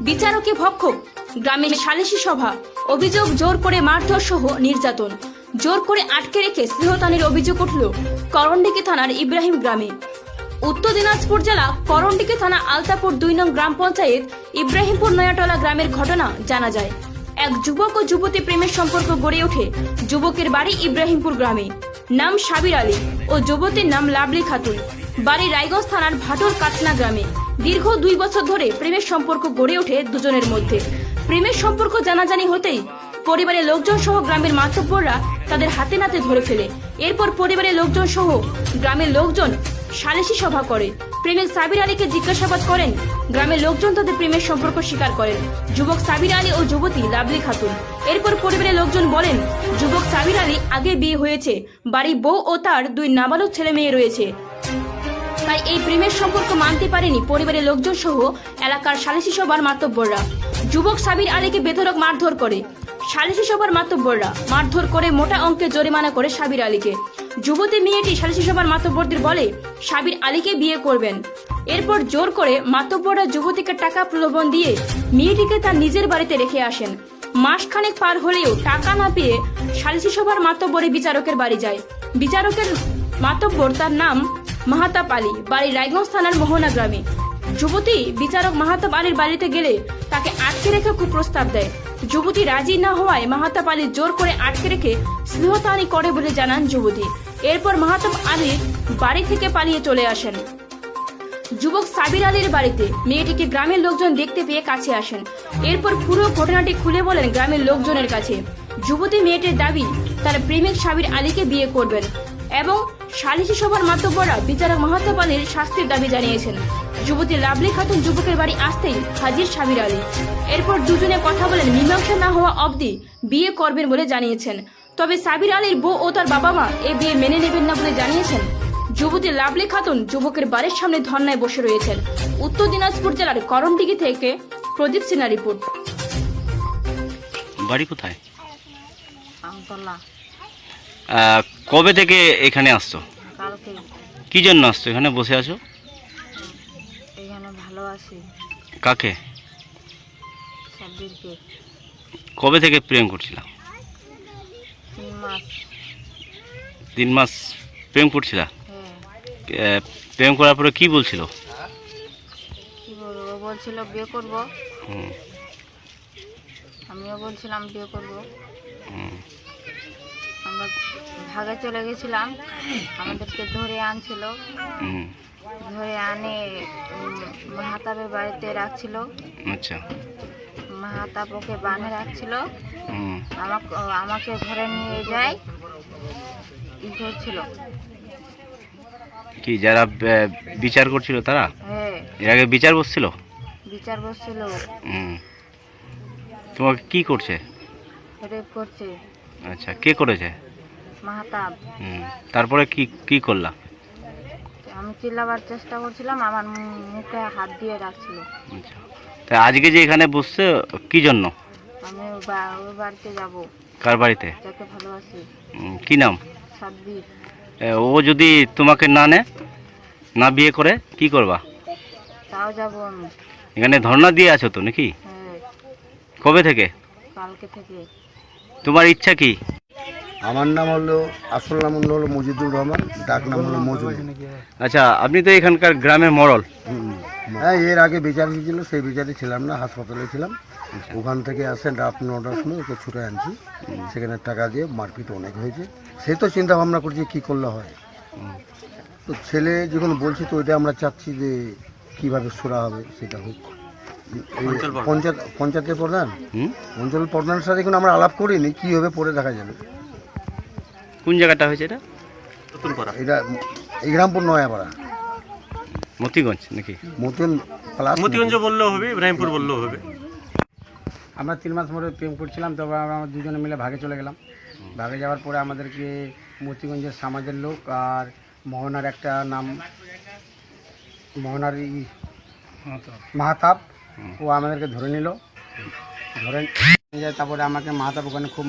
বিচারকে ভক্ষক, গ্রামের সালিশি সভা, অভিযোগ জোর করে মারধর সহ নির্যাতন, জোর করে আটকে রেখে স্নেহতানের অভিযোগ উঠল করণডিকি থানার ইব্রাহিম গ্রামে। উত্তর দিনাজপুর জেলা করণডিকি থানা আলতাপুর 2 নং গ্রাম পঞ্চায়েত ইব্রাহিমপুর নয়াটলা গ্রামের ঘটনা জানা যায়। এক যুবক ও যুবতী প্রেমের সম্পর্ক গড়ে ওঠে। যুবকের বাড়ি ইব্রাহিমপুর গ্রামে, নাম সাবির আলী ও যুবতীর নাম লাভলি খাতুন, বাড়ি রায়গঞ্জ থানার ভাটোর কাটনা গ্রামে। দীর্ঘ 2 বছর ধরে প্রেমের সম্পর্ক গড়ে ওঠে দুজনের মধ্যে। প্রেমের সম্পর্ক জানাজানি হতেই পরিবারের লোকজন সহ গ্রামের মাতব্বররা তাদের হাতে নাতে ধরে ফেলে। এরপর পরিবারের লোকজন সহ গ্রামের লোকজন সালিশি সভা করে। প্রেমিক সাবির আলীকে জিজ্ঞাসাবাদ করেন। গ্রামের লোকজন তাদের প্রেমের সম্পর্ক স্বীকার করেন, যুবক সাবির আলী ও যুবতী লাভলি খাতুন। এরপর পরিবারের লোকজন বলেন, যুবক সাবির আলী আগে বিয়ে হয়েছে, বাড়ি বউ ও তার 2 নাবালক ছেলে মেয়ে রয়েছে, তাই এই প্রেমের সম্পর্ক মানতে পারেনি পরিবারের লোকজন সহ এলাকার সালিশি সভার মাতব্বররা। যুবক সাবির আলীকে বেধড়ক মারধর করে। সালিশি সভার মাতব্বররা মারধর করে মোটা অঙ্কের জরিমানা করে সাবির আলীকে। যুবতী মেয়েটি সালিশি সভার মাতব্বরদের বলে সাবির আলীকে বিয়ে করবেন। এরপর জোর করে মাতব্বররা যুবতীকে টাকা প্রলোভন দিয়ে মেয়েটিকে তার নিজের বাড়িতে রেখে আসেন। মাসখানেক পার হলেও টাকা না পেয়ে সালিশি সভার মাতব্বরে বিচারকের বাড়ি যায়। বিচারকের মাতব্বর, তার নাম মাহাতাব আলী, বাড়ি রায়গঞ্জ থানার মোহনা গ্রামে। যুবতী বিচারক মাহাতাব আলীর বাড়িতে গেলে তাকে আটকে রেখে কুপ্রস্তাব দেয়। যুবতী রাজি না হওয়ায় মাহাতাব আলী জোর করে আটকে রেখে স্নেহতানি করে বলে জানান যুবতী। এরপর মাহাতাব আলী বাড়ি থেকে পালিয়ে চলে আসেন। যুবক সাবির আলীর বাড়িতে মেয়েটিকে গ্রামের লোকজন দেখতে পেয়ে কাছে আসেন। এরপর পুরো ঘটনাটি খুলে বলেন গ্রামের লোকজনের কাছে। যুবতী মেয়েটির দাবি তার প্রেমিক সাবির আলীকে বিয়ে করবেন এবং সালিশি সভার মাতব্বররা বিচারক মাহাতাব আলীর শাস্তির দাবি জানিয়েছেন। যুবতী লাভলি খাতুন যুবকের বাড়ি আসতেই হাজির সাবির আলী। এরপর দুজনে কথা বলেন, মীমাংসা না হওয়া অবধি বিয়ে করবেন বলে জানিয়েছেন। তবে সাবির আলীর বউ ও তার বাবা মা এ বিয়ে মেনে নেবেন না বলে জানিয়েছেন। যুবতী লাভলি খাতুন যুবকের বাড়ির সামনে ধর্নায় বসে রয়েছেন। উত্তর দিনাজপুর জেলার করণডিকি থেকে প্রদীপ সিনহা রিপোর্ট। বাড়ি কোথায়? আমতলা। কবে থেকে এখানে আসছো? কালকে। কি জন্য আসছো? এখানে বসে আছো? এখানে ভালোবাসি কাকে? সাব্বিরকে। কবে থেকে প্রেম করছিলাম? 3 মাস। 3 মাস প্রেম করছিলা? হ্যাঁ। প্রেম করার পরে কি বলছিল? কি বলবো, বলছিল বিয়ে করব। হুম, আমিও বলছিলাম বিয়ে করব। হুম, আমরা ভাগে চলে গেছিলাম, আমাদেরকে ধরে আনছিল। হুম, ধরে আনে মাহাতাবের বাড়িতে রাখছিল। আচ্ছা। মাহাতাব ওকে বাঁধে রাখছিল। হুম, আমাকে ঘরে নিয়ে যায় ই করছিল। কি যারা বিচার করছিল তারা? হ্যাঁ, এর আগে বিচার বসছিল? বিচার বসছিল। হুম, তোমাকে কি করছে? রেপ করছে আচ্ছা, কে করেছে? মাহাতাব। হুম, তারপরে কি কি করলা? আমি চিল্লাবার চেষ্টা করছিলাম, আমার মুখে হাত দিয়ে রাখছিল। আচ্ছা, তা আজকে যে এখানে বসছে কি জন্য? আমি ওর বাড়িতে যাব। কার বাড়িতে? যাকে ভালোবাসি। কি নাম? সাব্বির। ও যদি তোমাকে না নেয়, না বিয়ে করে, কি করবা? তাও যাব আমি। এখানে ধর্ণা দিয়ে আছো তো নাকি? হ্যাঁ, কবে থেকে? কালকে থেকে। তোমার ইচ্ছা কি? আমার নাম হলো, আসল নাম হলো মজিদুর রহমান, ডাক নাম হলো মজুর। আচ্ছা, আপনি তো এখানকার গ্রামের মরল। হ্যাঁ, এর আগে বিচারি ছিল, সেই বিচারে ছিলাম না, হাসপাতালে ছিলাম। ওখান থেকে আসেন রাত 9টার সময় ওকে ছুটে আনছি। সেখানে টাকা দিয়ে মারপিট অনেক হয়েছে। সে তো চিন্তা ভাবনা করছি কী করলে হয়। তো ছেলে যখন বলছি, তো ওইটা আমরা চাচ্ছি যে কীভাবে সোরা হবে সেটা হোক। পঞ্চায়েতের প্রধান, অঞ্চল প্রধানের সাথে এখন আমরা আলাপ করিনি, কী হবে পরে দেখা যাবে। কোন জায়গাটা হয়েছে এটা? এটা ইগ্রামপুর নয়াপাড়া, মতিগঞ্জ নাকি? মতিগঞ্জ বললেও হবে, ইব্রাহিমপুর বললেও হবে। আমরা 3 মাস ধরে প্রেম করছিলাম, তবে আমরা দুজনে মিলে ভাগে চলে গেলাম। ভাগে যাওয়ার পরে আমাদেরকে মতিগঞ্জের সমাজের লোক আর মোহনার একটা নাম, মোহনার মাহাতাব, ও আমাদেরকে ধরে নিল। ধরে নিয়ে যায়, তারপরে আমাকে মাহাতাব ওখানে খুব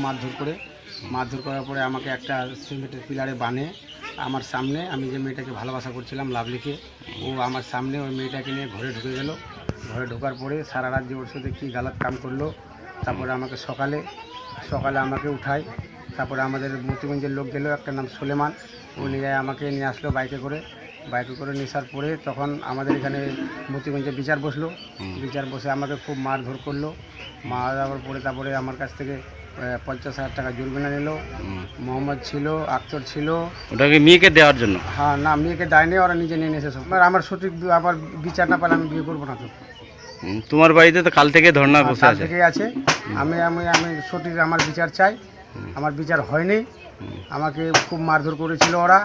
মারধর করার পরে আমাকে একটা সিমেন্টের পিলারে বাঁধে আমার সামনে। আমি যে মেয়েটাকে ভালোবাসা করছিলাম লাভলিকে, ও আমার সামনে ওই মেয়েটাকে নিয়ে ঘরে ঢুকে গেল। ঘরে ঢোকার পরে সারা রাত যে ওর সাথে কী গালাত কাম করলো। তারপরে আমাকে সকালে আমাকে উঠায়। তারপরে আমাদের মতিগঞ্জের লোক গেলো, একটা নাম সুলেমান, ও নিয়ে আমাকে নিয়ে আসলো বাইকে করে নিয়ে আসার পরে তখন আমাদের এখানে মতিগঞ্জে বিচার বসলো। বিচার বসে আমাকে খুব মারধর করলো। মারা যাওয়ার পরে তারপরে আমার কাছ থেকে 50,000 টাকা জরিমানা নিল। মোহাম্মদ ছিল, আক্তর ছিল। ওটাকে মেয়েকে দেওয়ার জন্য? হ্যাঁ, না, মেয়েকে দেয়নি, ওরা নিজে নিয়ে নিয়েছে সব। আমার সঠিক আবার বিচার না পেলে আমি বিয়ে করবো না তো। তোমার বাড়িতে তো কাল থেকে ধর্না বসে কাল আছে। থেকেই আছে। আমি সঠিক আমার বিচার চাই। আমার বিচার হয়নি। আমাকে খুব মারধর করেছিল ওরা।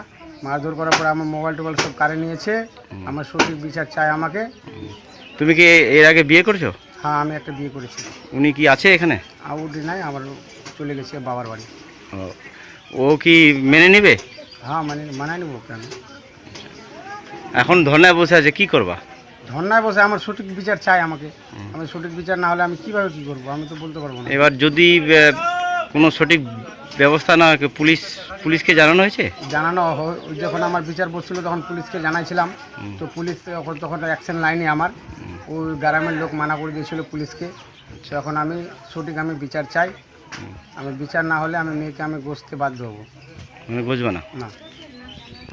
মারধর করার পরে আমার মোবাইল টোবাইল সব কাড়ে নিয়েছে। আমার সঠিক বিচার চাই আমাকে। তুমি কি এর আগে বিয়ে করছো? হ্যাঁ, আমি একটা বিয়ে করেছি। উনি কি আছে এখানে? আউটি নাই, আমার চলে গেছে বাবার বাড়ি। ও, ও কি মেনে নিবে? হ্যাঁ, মানাই নেবো কেন। এখন ধর্নায় বসে আছে, কি করবা? ধর্নায় বসে আমার সঠিক বিচার চাই আমাকে। আমি সঠিক বিচার না হলে আমি কিভাবে কি করবো আমি তো বলতে পারবো না। এবার যদি কোনো সঠিক ব্যবস্থা না হয়, পুলিশকে জানানো হয়েছে? জানানো যখন আমার বিচার বসছিল তখন পুলিশকে জানাইছিলাম। তো পুলিশ তখন অ্যাকশন লাইনি আমার। ওই গ্রামের লোক মানা করে দিয়েছিল পুলিশকে। তখন আমি সঠিক বিচার চাই। আমি বিচার না হলে আমি মেয়েকে গসতে বাধ্য হবো। বুঝবে না? না।